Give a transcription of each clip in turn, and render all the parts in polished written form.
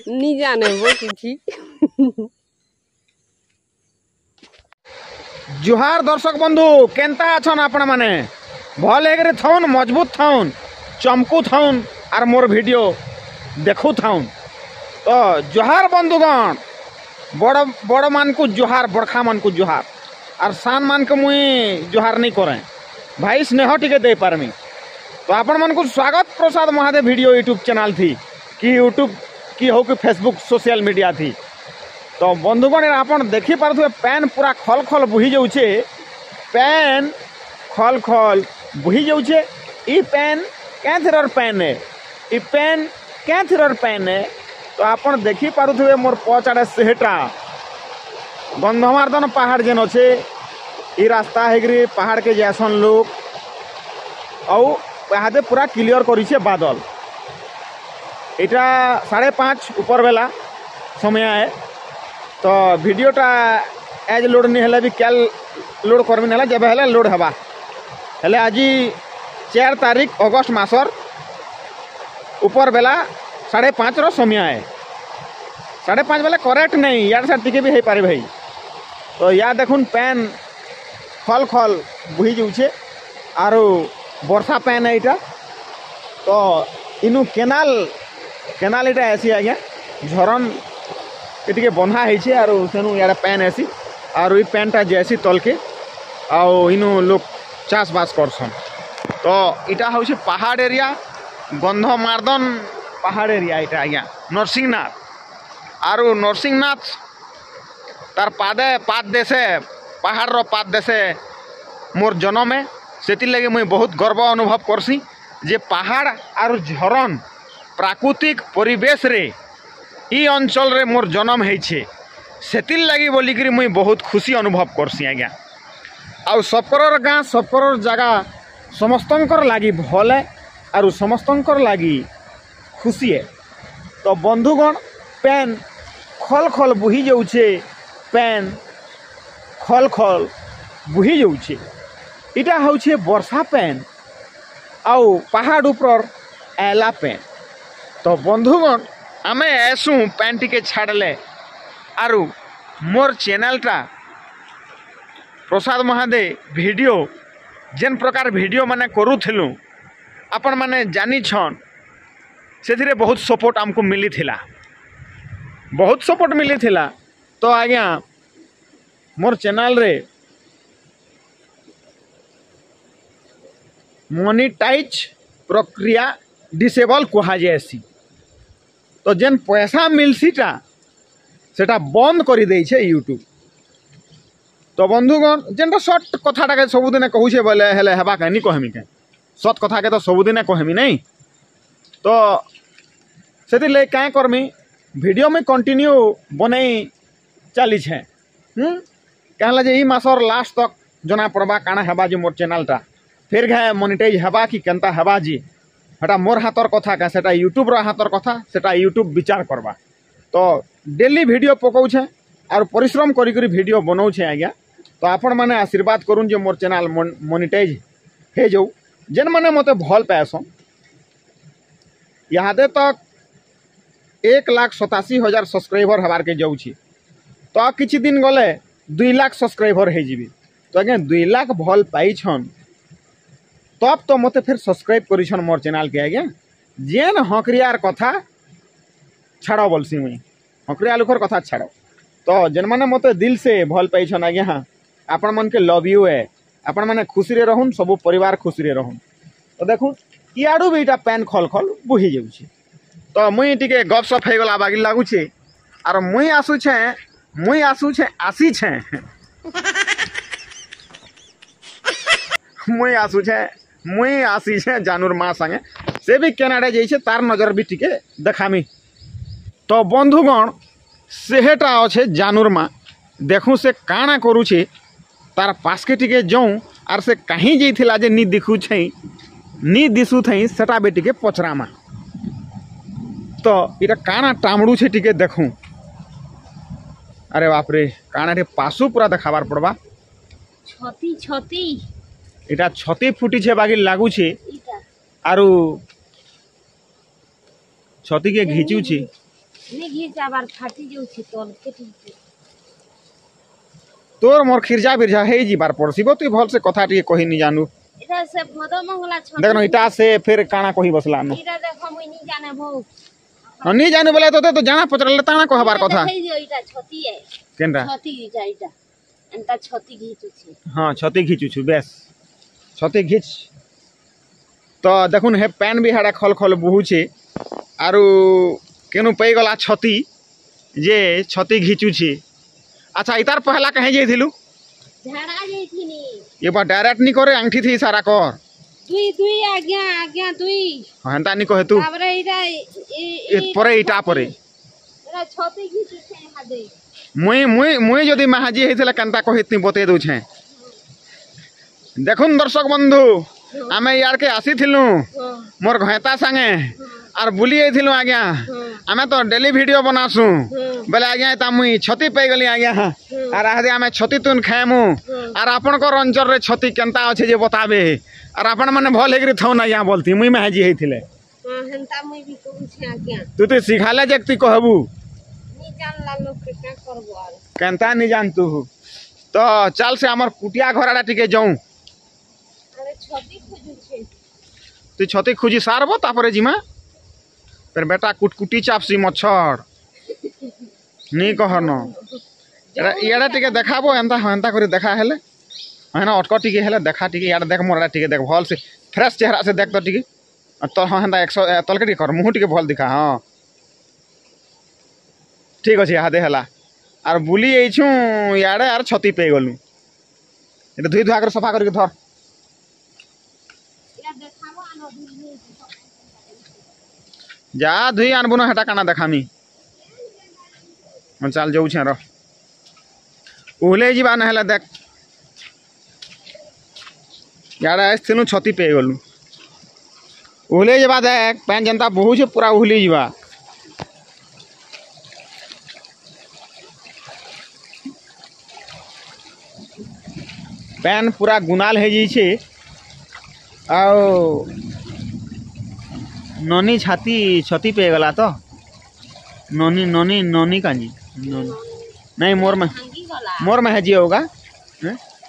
नहीं जाने वो किसी। जुहार दर्शक बंधु केंता अछन आपण माने भल एगरे थौन मजबूत थौन चमकू थौन आर मोर वीडियो देखु थौन। तो जुहार बंधुगण बड़ बड़ मान को जुहार बड़खा मान को जुहार आर सान मान को मुई जुहार नहीं करें भाई स्नेह टिके दे पारमी। तो आपण मन को स्वागत प्रसाद महादेव वीडियो यूट्यूब चैनल थी कि यूट्यूब की हो कि फेसबुक सोशल मीडिया थी। तो बंधुगण आपन देखी पारे पैन पूरा खल खल बुही जाऊे पैन खल खल बुही जाऊे। ई पैन क्या थीर पैन है ई पैन क्या थीर पैन है। तो आपन देखी पारे मोर पचाड़े सेहटा गंधमार्दन पहाड़ जेन अच्छे ई रास्ता है पहाड़ के जैसन लोग आदे पूरा क्लियर करिछे बादल। इटा 5:30 ऊपर बेला समय है। तो वीडियोटा एज लोड नहीं है भी क्या लोड करमी ना जब है लोड हवा हेले आज 4 तारीख अगस्त मासर ऊपर बेला 5:30 समय है। 5:30 बेला करेक्ट नहीं यार साथ टिके भी है पारे भाई। तो या देखुन पैन खल खल बुही जाऊे आरो वर्षा पैन है इटा। तो इनु केनाल इटा ऐसी आज्ञा झरन ये बंधा है आरो सेनु यार पैन ऐसी आरो ई पैनटा जैसी तल के आओ इनु लोग चाष बास करसन। तो इटा हूँ पहाड़ एरिया गंधमार्दन पहाड़ एरिया इटा आज्ञा नरसिंहनाथ आरो नरसिंहनाथ तार पाद देशे पहाड़ रो पाद देशे मोर जन्म है। से लगे मुई बहुत गर्व अनुभव करसी जे पहाड़ आरो झरन प्राकृतिक परिवेश रे ई अंचल रे मोर जन्म है। से लगी बोलिकी मुई बहुत खुशी अनुभव करसी आज्ञा। आउ सबकर गाँ सबकर जगह समस्तंकर लागी भल है आरु समस्तंकर लागी खुशी है। तो बंधुगण पैन खल खल बुही जाऊे पैन खल खल बुही जाऊे इटा हूँ वर्षा पैन आउ पहाड़ ऊपर एला पैन। तो बंधुगण आमे ऐसू पैन टिके छाड़ले आरु मोर चैनलटा प्रसाद महादेव वीडियो जेन प्रकार वीडियो माने करूथिलु आपण माने जानी छन से बहुत सपोर्ट हमको मिली थिला बहुत सपोर्ट मिली थिला। तो आज्ञा मोर चैनल रे मोनिटाइज प्रक्रिया डिसेबल कहा जाएसी। तो जेन पैसा मिलसीटा सेटा बंद कर दे यूट्यूब। तो बंधुगण जेनटा सट कथाटा के सबुदिन कहूचे बोले हेले हेबा के नहीं कहमी के सत कथा के तो सबुदिन कहमी नहीं। तो से ले क्या करमी वीडियो में कंटिन्यू बनई चली छे कहला जे ई मासर लास्ट तक जना पड़वा काना हेबा जे मोर चैनलटा फिर घे मोनिटाइज हेबा कि केनता हेबा जी हटा मोर हाथर कथा का सेटा यूट्यूब रो हाथर कथा सेटा यूट्यूब विचार करवा। तो डेली वीडियो पकाउछे और परिश्रम करी करी वीडियो बनाउछे आज्ञा। तो आपण माने आशीर्वाद करूँ जे मोर चैनल मोनिटाइज हे जाऊ जेन माने मते भल पाएसन। इहादे तक 1,87,000 सब्सक्राइबर हबार के जाऊँगी। तो किछि दिन गले 2 लाख सब्सक्राइबर हे जीवी। तो आज्ञा 2 लाख भल पाई छन तब तो मते फिर सब्सक्राइब करिछन मोर चैनल के आज्ञा। जेन हकरियार कथा छाड़ो बोलसी मुई हकरिया लुखर कथा छाड़ो। तो जेन माने मते दिल से भल पाई छन आज्ञा आपण मन के लव यू है आपण माने खुशी रे रहून सब परिवार खुशी रे रहून। तो देखू इाड़ू भी इटा पैन खल खल बुही जाऊे। तो मुई टिके गप सप हो गला बागी लगुचे आर मुई आसुछे मुई आसीछे जानूर माँ संगे से भी केनाडा जाइए तार नजर भी टिके देखामी। तो बंधुगण सेहेटा अच्छे जानूर माँ देखूँ से काना करुचे तार पास के टिके जाऊँ आर से कहीं जाइला जे नी दिखू नी दिशु थई सेटा भी टिके पचरामा। तो इटा काना टामड़ू छे टिके देखूँ अरे बाप रे काना रे पासु पूरा देखाबार पड़वा छती छती इटा छती फुटी छे बाकी लागू छे आरु छती के घिचुछि नहीं घीच आबार फाटी जाउछि तल केटी तोर मोर खिरजा बिरजा हे जीवार पड़सिबो तू भल से कथा टिके कहि नि जानू इधर से मद मंगला छती देखनो इटा से फिर काना कहि बसला न इधर देखो मुई नहीं जाने भौ नि जानू बोले तो जाना पचरले ताना कहबार कथा देखै जो इटा छती है केनरा छती इटा इटा एंता छती घीचुछि हाँ छती घिचुछु बेस छती घिच तो देखुन हे पैन भी हाड़ा खल खल बहुछे आरु केनु पै गला छती जे छती घिचुछि अच्छा इतार पहला कहे जाइथिलु झाड़ा जैथिनी ये बा डायरेक्ट नि करे अंगठी थी सारा कर दुई दुई आज्ञा आज्ञा दुई हेंता नि कहे तू ताबरे इटा ए परे इटा परे एरा छती घीचुछि हादे मुई मुई मुई जदि महाजी हेथिला केनता कहितनी बते दउ छे देखुन दर्शक बंधु आमे यार के आसीथिलु मोर घैता संगे आर बुली आइथिलु आज्ञा आमे तो डेली वीडियो बनासु बेले आज्ञा ता मुई छती पे गली आज्ञा आर आदे आमे छती तुन खाएमु आर आपन को अंचल रे छती केनता अछि जे बताबे आर आपन माने भल हेगरी थौ ना या बोलती मुई महाजी हेथिले हेंता मुई भी कहू छी आज्ञा तू तो सिखाले जक्ति कहबू नहीं जानला लोग के क्या करबो आर केनता नि जान तू तो चल से हमर कुटिया घराडा टिके जाऊं अरे छती खोजू छे तू छती खुजी सारबो तापरे जिमा फिर बेटा कुटकुटी चापसी मच्छर नी कहन इयाडा टिके देखाबो एंता एंता करी देखा हेले हेना अटक टिके हेले देखा टिके याडा देख मोरडा टिके देख भल से फ्रेश चेहरा से देख तो टिके तो हेंता 100 तलके टिके कर मुंह टिके भल दिखा हां ठीक अछि हादे हला आर बुली एछु याडे आर छती पे गलु एटा धुई धुआ कर सफा करके धर या देखाबो आनो दुई जा धुई आनबो न हेटा काना देखामी मन चल जाऊ छे र उहले जीवा न हेला देख याडा आइथिनु छती पे गलु उहले जीवा देख पैन जनता बहु छे पूरा उहली जीवा पैन पूरा गुनाल है जी छे आओ ननी छाती छती पे गला तो ननी ननी ननी कानी नहीं मोर में है जी होगा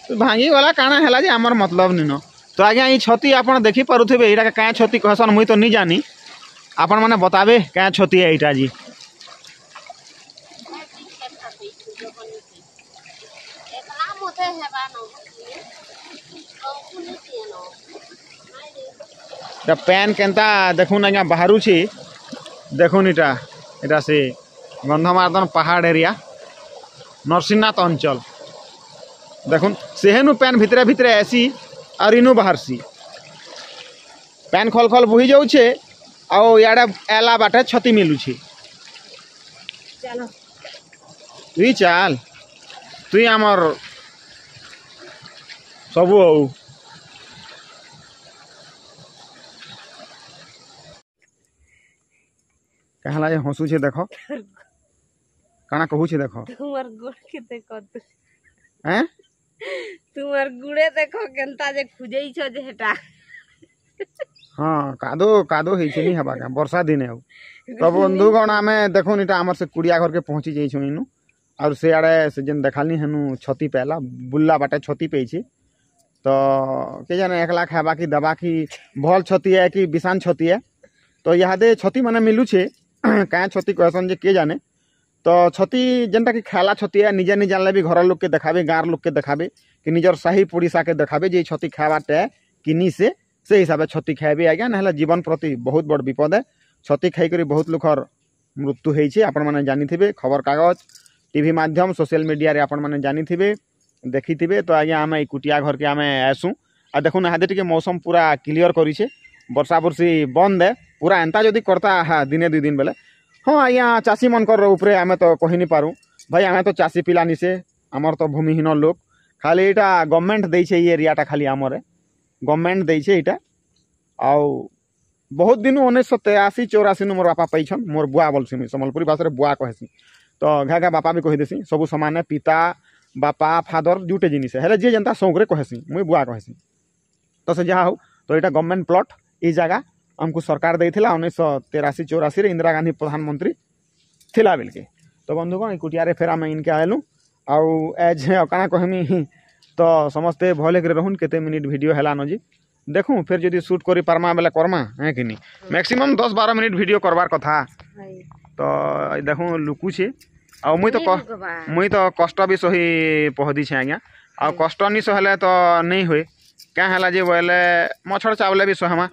तो भांगी वाला काना हैला जे हमर मतलब निनो तो आगे ई छती आपण देखि परुथिबे एटा का छती कहसन मुई तो नहीं जानी आपण माने बताबे का छती है एटा जी एकला मोते हेबा न कंकुनी तिनो द पैन केनता देखुन आज्ञा बाहरु छी देखुन इटा एटा से गंधमार्दन पहाड़ एरिया नरसिंहनाथ अंचल देखुन सेहेनु पैन भितरे भितरे ऐसी और इनु बाहर सी पैन खल खल बुही जाऊ छे आओ याडा एला बाटे छती मिलु छी चलो तुई चाल तुई हमर सबु हो कहला जे हंसू छे देखो काना कहू छे देखो तुमर गुड़ के देखो तू हैं तुमर गुड़े देखो केनता जे खुजई छ जे हेटा हाँ कादो कादो हे छे नी हबा का वर्षा दिन है तो बंधुगण आमे देखो नीटा हमर से कुड़िया घर के पहुंची जाई छु इनु और से आड़े से जन देखालनी हनु छती पेला बुल्ला बाटे छती पे छी तो के जाने 1 लाख खाबा की दबा की भल छती है कि बिसान छती है तो यादे छती माने मिलू छे का छती कहसन जे के जाने तो छती जेनटा कि खाला छती है निजे नहीं जानले भी घर लोग के देखाबे गार लोग के देखाबे कि निजर साही पड़िशा के देखाबे जे छती खावाटे किनी से हिसाब छती खाइबे आज्ञा ना जीवन प्रति बहुत बड़ विपद है छती खाई करी बहुत लोकर मृत्यु होइछे आपण माने जानी थिबे खबर कागज टीवी माध्यम सोशल मीडिया रे आपण माने जानी थिबे देखी थिबे तो आज्ञा आमे कुटिया घर के आमे आसु आ देखुन हादे टिके मौसम पूरा क्लियर करिछे वर्षा बुर्षी बंद है पूरा एंता जदि करता हाँ दिने 2 दिन बेले हाँ आज्ञा चाषी मनकर उपरे आमे तो कहि नि पारू भाई आमे तो चाषी पिला निसे आमर तो भूमिहीन लोक खाली एटा गवर्नमेंट दै छे ये एरियाटा खाली आमरे गवर्नमेंट दै छे एटा आउ बहुत दिन 1983 84 मोर बापा पैछन मोर बुआ बोलसी सम्बलपुरी भाषा रे बुआ कहसी तो घा बापा भी कहि देसी सब समान पिता बापा फादर जुटे जिनिस हेले जे जनता सौकरे कहसी मुई बुआ कहसी तो से जहाँ हो तो यहाँ गवर्नमेंट प्लॉट ई जगह आमको सरकार देइथिला 1983-84 इंदिरा गांधी प्रधानमंत्री थिला बेलके। तो बंधुगण कुटिया फेर आम इनके आएलु आउ एज काଣା कहमी तो समस्ते भले कर रहून केते मिनिट वीडियो हैला न जी देखूँ फिर जदि शूट करी पारमा बेले करमा है कि नहीं मैक्सिमम 10-12 मिनिट वीडियो करवार कथा। तो देखूँ लुकुचे आ मुई तो कष्ट भी सही पहदी छे आज्ञा आ कष्ट नहीं सहले तो नहीं हुए क्या है जे बोले मछड़ चावले भी सहमा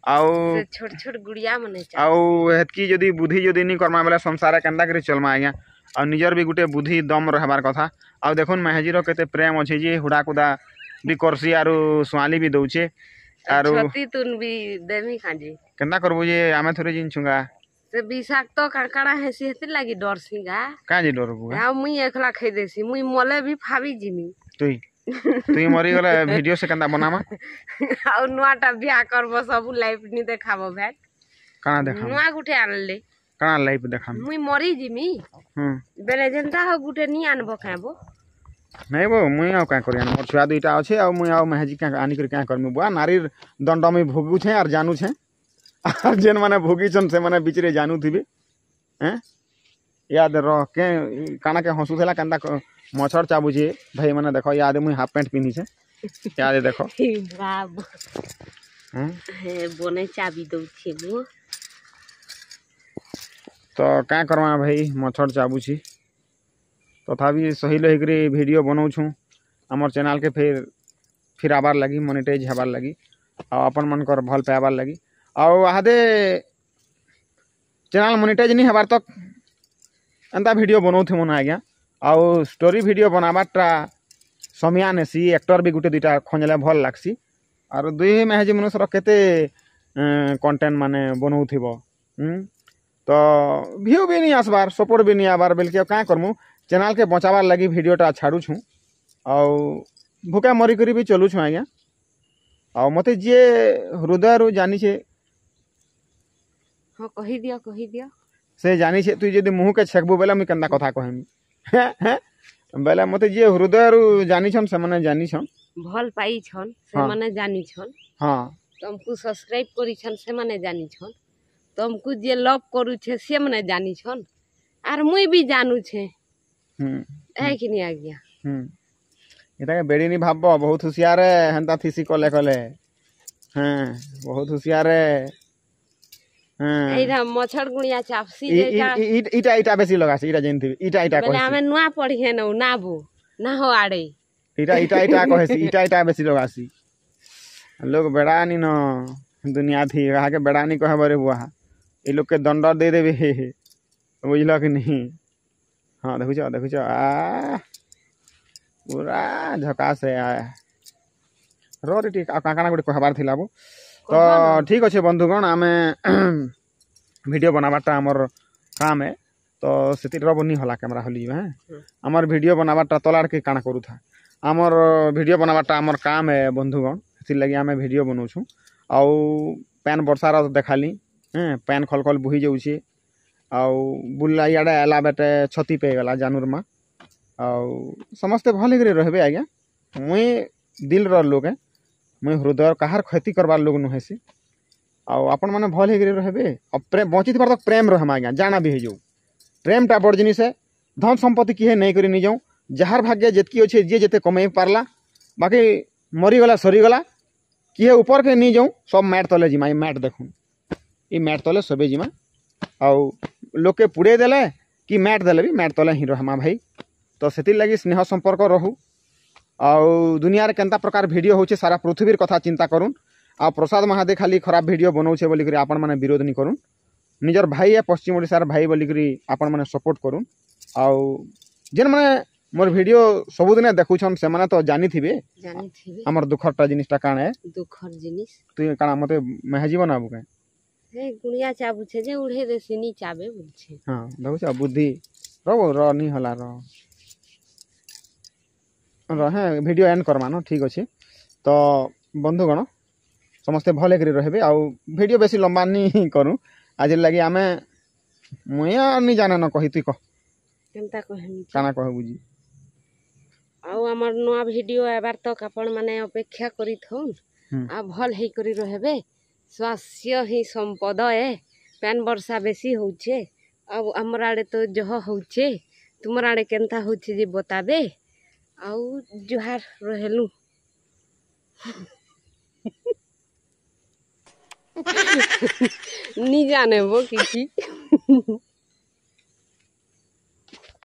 आउ छोट छोट गुड़िया मने आउ हेतकी जदि बुद्धि जदि नहीं करमा बेले संसार केंदा करी चलमा आज्ञा आ निजर भी गुटे बुद्धि दम रहबार कथा। आ देखुन मेहजीर केते प्रेम अच्छे जे हुड़ा कुदा भी करसी आरु सुआली भी दउछे आरु छती तुन भी देमी खाजी केंदा करबो जे आमे थोरे जिन छुंगा से विषाक्त काकड़ा हेसी हेती लागी डर सिंगा का जे डरबो आ मुई एकला खै देसी मुई मले भी फाबी जिमी तुई मरी गले वीडियो से केंदा बनामा आ नुआटा बियाह करबो सब लाइफ नि देखाबो भेट काना देखा नुआ गुटे आनले काना लाइफ देखा मुई मरी जिमी बेले जेंता हो गुटे नि आनबो खाबो नहीं बो मुई आ का करियान मोर छुआ दुईटा अच्छे आ मुई आ मेहजी का आनी कर क्या करमी बुआ नारीर दंड में भोगू छे और जानू छे और जेन माने भोगी छन से माने बिचरे जानू थिबे हैं याद रह के काना के हंसू थेला कंदा मछर चाबुजे भाई माने देखो याद मुई हाफ पैंट पिनी छे याद देखो बाब हैं हे बोने चाबी दउ छे बो तो क्या करवा भाई मछर चाबुची तथापि सही लहकर वीडियो बनाऊ छूँ आमर चैनल के फिर आबार लगी मोनेटाइज हबार लगी आपन मन कर भल पाइबार लगी आदे चैनल मोनेटाइज नहीं हबार तक एंता वीडियो बनाऊ थे मन आज्ञा आउ स्टोरी वीडियो बनाबारटा समिया नेसी एक्टर भी गुटे दुईटा खोजले भल लागसी और दुई मेहजी मनुष्यर केते कंटेंट माने बनाऊ थिबो तो व्यू भी नहीं आसबार सपोर्ट भी नहीं आबार बेलके क्या करमु चैनल के बचाबार लगी वीडियोटा छाड़ू छूँ आउ भूखा मरी करी भी चलू छूँ आज्ञा आ मते जे हृदय रू जानी छे हाँ कही दियो से जानी छे तु जदि मुँह के छेकबू बेले मुई केंदा कथा कहमी बेले मते जे हृदय रू जानी छन से माने जानी छन भल पाई छन से माने जानी छन हां तुमको सब्सक्राइब करी छन से माने जानी छन तुमको जे लव करू छे से माने जानी छन आर मुई भी जानू छे है कि नहीं आज्ञा एटा के बेड़ी नहीं भाबो बहुत होशियार है हंता थीसी कले कले हां बहुत होशियार है हां एरा मछड़ गुड़िया चापसी इटा इटा बेसी लगासी इटा जेनथि इटा कहै बेले हमें नुआ पढ़ी है न नाबो ना हो आड़े इटा कहसी इटा बेसी लगासी लोग बेड़ा नहीं न दुनिया थी कहा के बेड़ा नहीं कहे बरे बुआ ये लोग के दंड दे देवे बुझल कि नहीं हाँ देखुच आ पूरा झकास है रे ठीक काना गोटे कहबार थिला बो तो ठीक अच्छे बंधुगण आमे वीडियो बनाबारटा आमर काम है तो से रब नहीं होला कैमरा हली है आमर वीडियो बनाबारटा तलाड़ के काना करू था आमर वीडियो बनाबारटा आमर काम है बंधुगण से लगी आमे वीडियो बनाऊँ आउ पैन बर्षार देखाली पैन खल खल बोही जाऊे आउ बुला इे आला बेटे छती पे गला जानूर माँ आउ समस्ते भल रहे आज्ञा मुई दिल लोग है मुई हृदय कहार क्षति करवार लोग नुहेसी आपण मैंने भल रहे प्रेम बची थी तक प्रेम रहा आज्ञा जाना भी हो प्रेमटा बड़ जिनिस है धन संपत्ति किए नहीं कर नहीं जाऊँ जार भाग्य जितकी अच्छे जी जिते कमे पार्ला बाकी मरीगला सरीगला किए ऊपर के नहीं जाऊँ सब मैट तले जिमा मैट देखूँ ये मैट तले सबे जिमा आउ लोग के पुड़े देले कि मैट देले भी मैट तले ही रहमा भाई तो से लगी स्नेह संपर्क रहू आउ दुनिया केंता प्रकार वीडियो होचे सारा पृथ्वीर कथा चिंता करूँ आ प्रसाद महादे खाली खराब वीडियो बनाऊे बोलिक आपण मैंने विरोध नहीं करूँ निजर भाई है पश्चिम ओडिशार भाई बोलिक आपण मैंने सपोर्ट करूँ आउ जेन मैंने मोर वीडियो सबुदिने देखुछन से माने तो जानी थिबे हमर दुखरटा जिनिसटा काण है दुखर जिनिस तू काण मते मेहजी बनाबू के हे गुड़िया चाबू छे जे उड़े देसी नी चाबे बोलछे हां देखो बुद्धि र नहीं होला रहे वीडियो एंड करवा न ठीक अच्छे तो बंधुगण समस्ते भले करी रहबे आ वीडियो बेसी लंबा नहीं करूँ आज लगी आमे मुया नहीं जाने न कही तू कह केनता कहमी काना कह बुझी आउ हमर नवा वीडियो एबार तक आपण माने अपेक्षा करी थौन आ भल हे करी रहबे स्वास्थ्य ही संपद है। पैन वर्षा बेसी होचे अब हमर आड़े तो जह होचे तुमर आड़े केनता होचे जे बताबे आउ जुहार रहेलु। नी जाने वो किसी